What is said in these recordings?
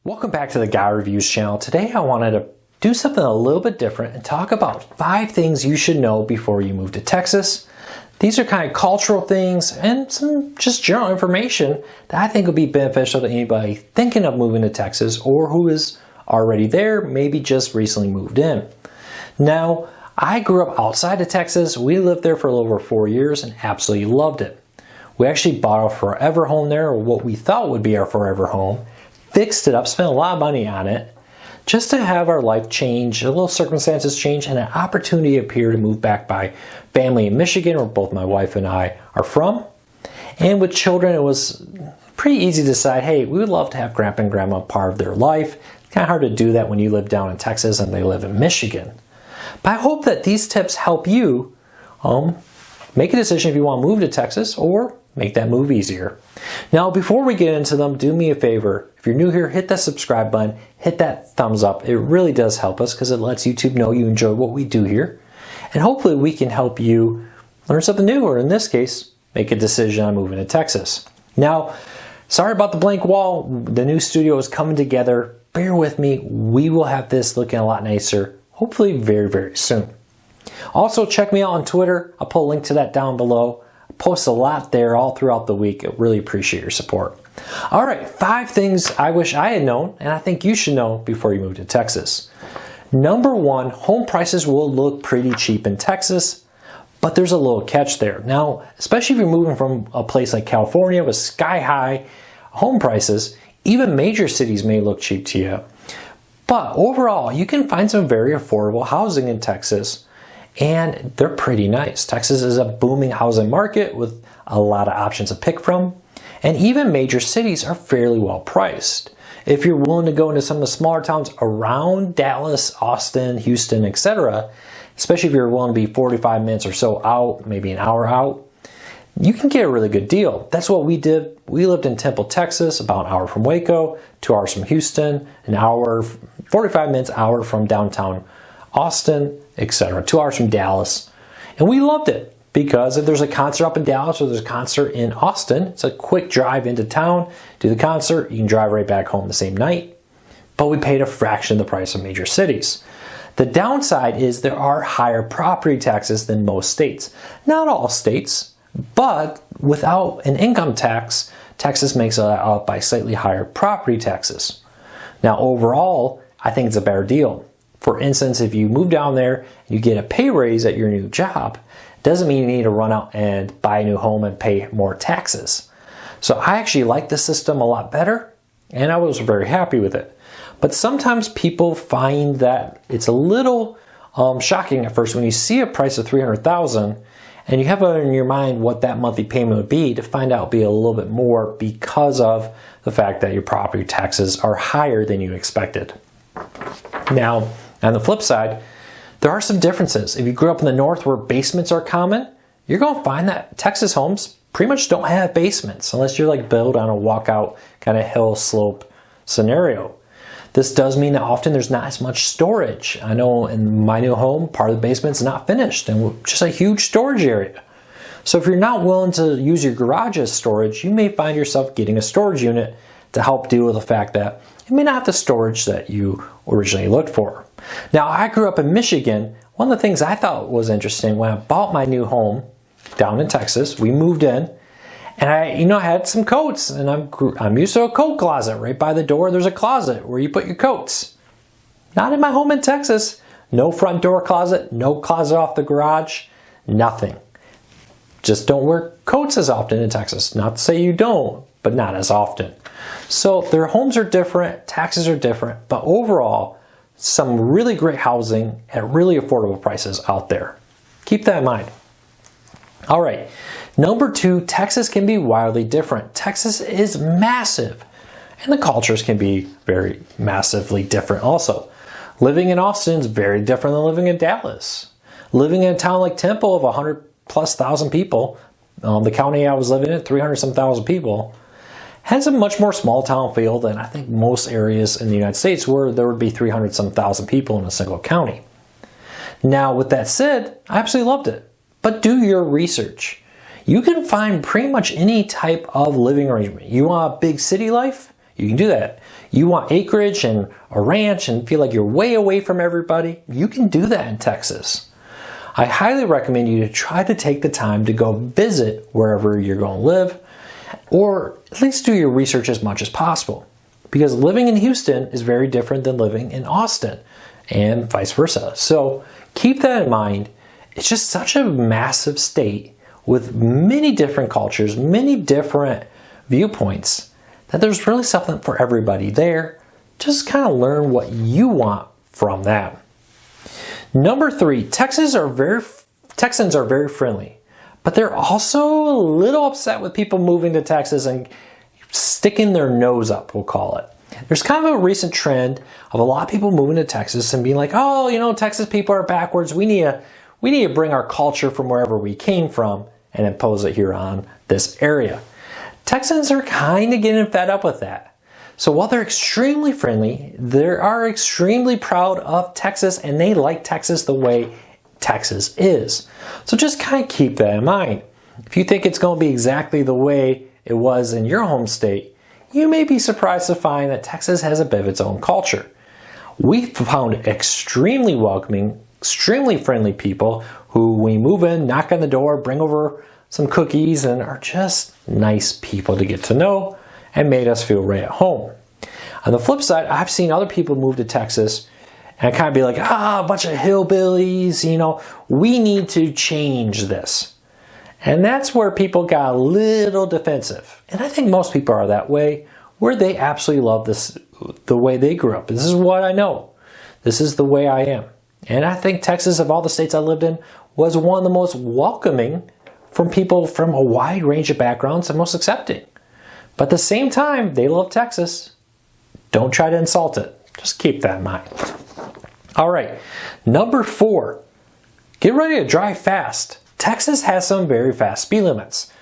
Welcome back to the Guy Reviews channel. Today I wanted to do something a little bit different and talk about 5 things you should know before you move to Texas. These are kind of cultural things and some just general information that I think will be beneficial to anybody thinking of moving to Texas or who is already there, maybe just recently moved in. Now, I grew up outside of Texas. We lived there for a little over 4 years and absolutely loved it. We actually bought a forever home there, or what we thought would be our forever home, fixed it up, spent a lot of money on it, just to have our life change, a little circumstances change, and an opportunity appear to move back by family in Michigan, where both my wife and I are from. And with children, it was pretty easy to decide, hey, we would love to have grandpa and grandma part of their life. It's kind of hard to do that when you live down in Texas and they live in Michigan. But I hope that these tips help you make a decision if you want to move to Texas or make that move easier. Now, before we get into them, do me a favor. If you're new here, hit that subscribe button, hit that thumbs up. It really does help us because it lets YouTube know you enjoy what we do here. And hopefully we can help you learn something new, or in this case, make a decision on moving to Texas. Now, sorry about the blank wall. The new studio is coming together. Bear with me. We will have this looking a lot nicer, hopefully very, very soon. Also, check me out on Twitter. I'll put a link to that down below. I post a lot there all throughout the week. I really appreciate your support. All right, 5 things I wish I had known, and I think you should know before you move to Texas. Number 1, home prices will look pretty cheap in Texas, but there's a little catch there. Now, especially if you're moving from a place like California with sky-high home prices, even major cities may look cheap to you. But overall, you can find some very affordable housing in Texas, and they're pretty nice. Texas is a booming housing market with a lot of options to pick from, and even major cities are fairly well priced. If you're willing to go into some of the smaller towns around Dallas, Austin, Houston, etc., especially if you're willing to be 45 minutes or so out, maybe an hour out, you can get a really good deal. That's what we did. We lived in Temple, Texas, about an hour from Waco, 2 hours from Houston, an hour, 45 minutes, hour from downtown Austin, etc. 2 hours from Dallas. And we loved it because if there's a concert up in Dallas or there's a concert in Austin, it's a quick drive into town, do the concert, you can drive right back home the same night. But we paid a fraction of the price of major cities. The downside is there are higher property taxes than most states. Not all states, but without an income tax, Texas makes it up by slightly higher property taxes. Now overall, I think it's a better deal. For instance, if you move down there and you get a pay raise at your new job, it doesn't mean you need to run out and buy a new home and pay more taxes. So I actually like the system a lot better, and I was very happy with it. But sometimes people find that it's a little shocking at first when you see a price of $300,000 and you have in your mind what that monthly payment would be, to find out be a little bit more because of the fact that your property taxes are higher than you expected. Now, on the flip side, there are some differences. If you grew up in the north where basements are common, you're going to find that Texas homes pretty much don't have basements unless you're like built on a walkout kind of hill slope scenario. This does mean that often there's not as much storage. I know in my new home, part of the basement's not finished and just a huge storage area. So if you're not willing to use your garage as storage, you may find yourself getting a storage unit to help deal with the fact that it may not have the storage that you originally looked for. Now, I grew up in Michigan. One of the things I thought was interesting when I bought my new home down in Texas, we moved in, and I had some coats, and I'm used to a coat closet. Right by the door, there's a closet where you put your coats. Not in my home in Texas. No front door closet, no closet off the garage, nothing. Just don't wear coats as often in Texas. Not to say you don't, but not as often. So their homes are different, taxes are different, but overall, some really great housing at really affordable prices out there. Keep that in mind. All right, number 2, Texas can be wildly different. Texas is massive, and the cultures can be very massively different also. Living in Austin is very different than living in Dallas. Living in a town like Temple of 100,000+ people, the county I was living in, 300-some thousand people, has a much more small town feel than I think most areas in the United States where there would be 300-some thousand people in a single county. Now, with that said, I absolutely loved it. But do your research. You can find pretty much any type of living arrangement. You want a big city life? You can do that. You want acreage and a ranch and feel like you're way away from everybody? You can do that in Texas. I highly recommend you to try to take the time to go visit wherever you're going to live, or at least do your research as much as possible. Because living in Houston is very different than living in Austin, and vice versa. So keep that in mind. It's just such a massive state with many different cultures, many different viewpoints, that there's really something for everybody there. Just kind of learn what you want from that. Number 3, Texans are very friendly, but they're also a little upset with people moving to Texas and sticking their nose up, we'll call it. There's kind of a recent trend of a lot of people moving to Texas and being like, oh, you know, Texas people are backwards. We need to bring our culture from wherever we came from and impose it here on this area. Texans are kind of getting fed up with that. So while they're extremely friendly, they are extremely proud of Texas, and they like Texas the way Texas is. So just kind of keep that in mind. If you think it's going to be exactly the way it was in your home state, you may be surprised to find that Texas has a bit of its own culture. We've found extremely welcoming, extremely friendly people who, when you move in, knock on the door, bring over some cookies, and are just nice people to get to know and made us feel right at home. On the flip side, I've seen other people move to Texas and kind of be like, a bunch of hillbillies, you know, we need to change this. And that's where people got a little defensive. And I think most people are that way, where they absolutely love this, the way they grew up. This is what I know. This is the way I am. And I think Texas, of all the states I lived in, was one of the most welcoming from people from a wide range of backgrounds and most accepting. But at the same time, they love Texas. Don't try to insult it. Just keep that in mind. All right, number 4, get ready to drive fast. Texas has some very fast speed limits.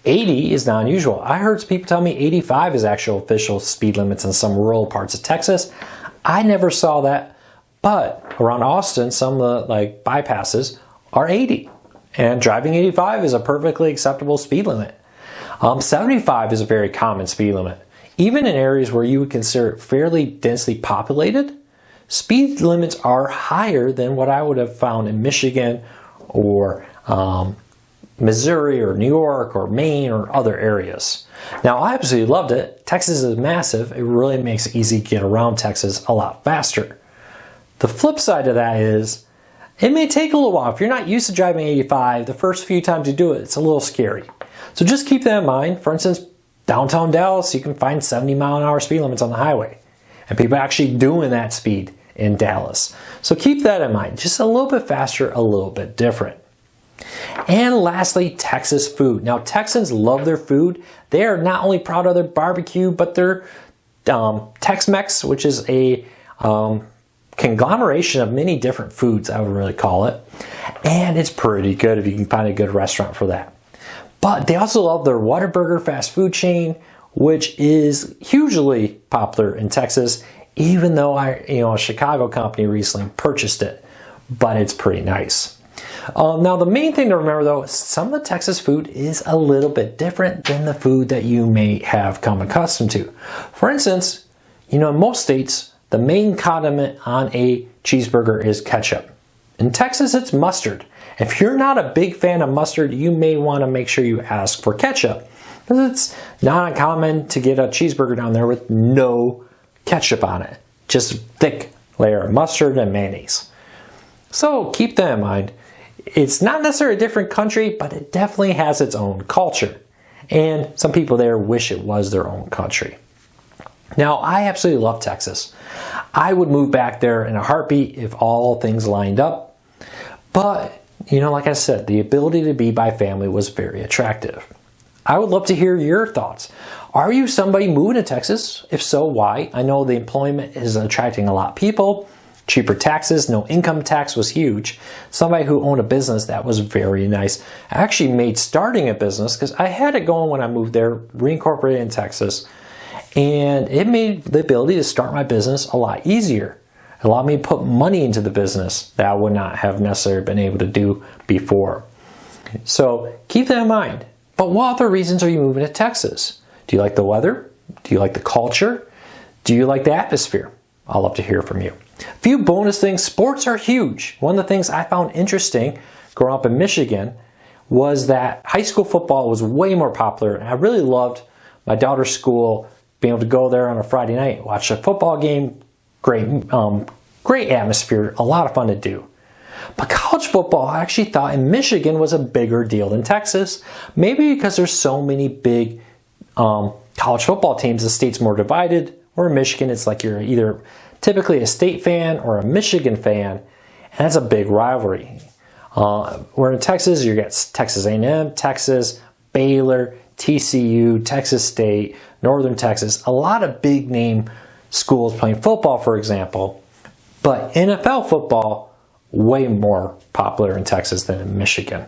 80 is not unusual. I heard people tell me 85 is actual official speed limits in some rural parts of Texas. I never saw that, but around Austin, some of the bypasses are 80. And driving 85 is a perfectly acceptable speed limit. 75 is a very common speed limit. Even in areas where you would consider it fairly densely populated, speed limits are higher than what I would have found in Michigan or Missouri or New York or Maine or other areas. Now, I absolutely loved it. Texas is massive. It really makes it easy to get around Texas a lot faster. The flip side of that is, it may take a little while. If you're not used to driving 85, the first few times you do it, it's a little scary. So just keep that in mind. For instance, downtown Dallas, you can find 70-mile-an-hour speed limits on the highway. And people are actually doing that speed in Dallas. So keep that in mind. Just a little bit faster, a little bit different. And lastly, Texas food. Now, Texans love their food. They are not only proud of their barbecue, but their Tex-Mex, which is a conglomeration of many different foods, I would really call it. And it's pretty good if you can find a good restaurant for that. But they also love their Whataburger fast food chain, which is hugely popular in Texas, even though a Chicago company recently purchased it. But it's pretty nice. Now, the main thing to remember, though, is some of the Texas food is a little bit different than the food that you may have come accustomed to. For instance, in most states, the main condiment on a cheeseburger is ketchup. In Texas, it's mustard. If you're not a big fan of mustard, you may want to make sure you ask for ketchup, because it's not uncommon to get a cheeseburger down there with no ketchup on it. Just a thick layer of mustard and mayonnaise. So keep that in mind. It's not necessarily a different country, but it definitely has its own culture. And some people there wish it was their own country. Now, I absolutely love Texas. I would move back there in a heartbeat if all things lined up. But, like I said, the ability to be by family was very attractive. I would love to hear your thoughts. Are you somebody moving to Texas? If so, why? I know the employment is attracting a lot of people. Cheaper taxes, no income tax was huge. Somebody who owned a business, that was very nice. I actually made starting a business, because I had it going when I moved there, reincorporated in Texas. And it made the ability to start my business a lot easier. It allowed me to put money into the business that I would not have necessarily been able to do before. So keep that in mind. But what other reasons are you moving to Texas? Do you like the weather? Do you like the culture? Do you like the atmosphere? I'd love to hear from you. A few bonus things. Sports are huge. One of the things I found interesting growing up in Michigan was that high school football was way more popular. And I really loved my daughter's school, being able to go there on a Friday night, watch a football game. Great atmosphere, a lot of fun to do. But college football, I actually thought in Michigan was a bigger deal than Texas. Maybe because there's so many big college football teams, the state's more divided. Or in Michigan, it's like you're either typically a state fan or a Michigan fan, and that's a big rivalry. Where in Texas, you get Texas A&M, Texas, Baylor, TCU, Texas State, Northern Texas, a lot of big name schools playing football, for example. But NFL football, way more popular in Texas than in Michigan.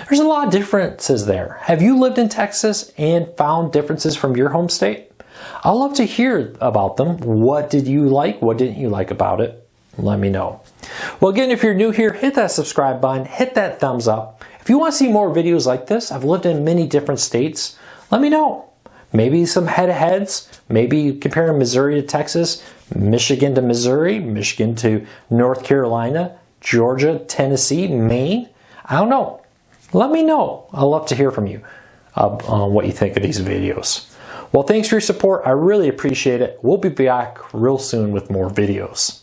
There's a lot of differences there. Have you lived in Texas and found differences from your home state? I'd love to hear about them. What did you like? What didn't you like about it? Let me know. Well, again, if you're new here, hit that subscribe button, hit that thumbs up. If you want to see more videos like this, I've lived in many different states. Let me know. Maybe some head-to-heads. Maybe comparing Missouri to Texas, Michigan to Missouri, Michigan to North Carolina, Georgia, Tennessee, Maine. I don't know. Let me know. I'd love to hear from you on what you think of these videos. Well, thanks for your support. I really appreciate it. We'll be back real soon with more videos.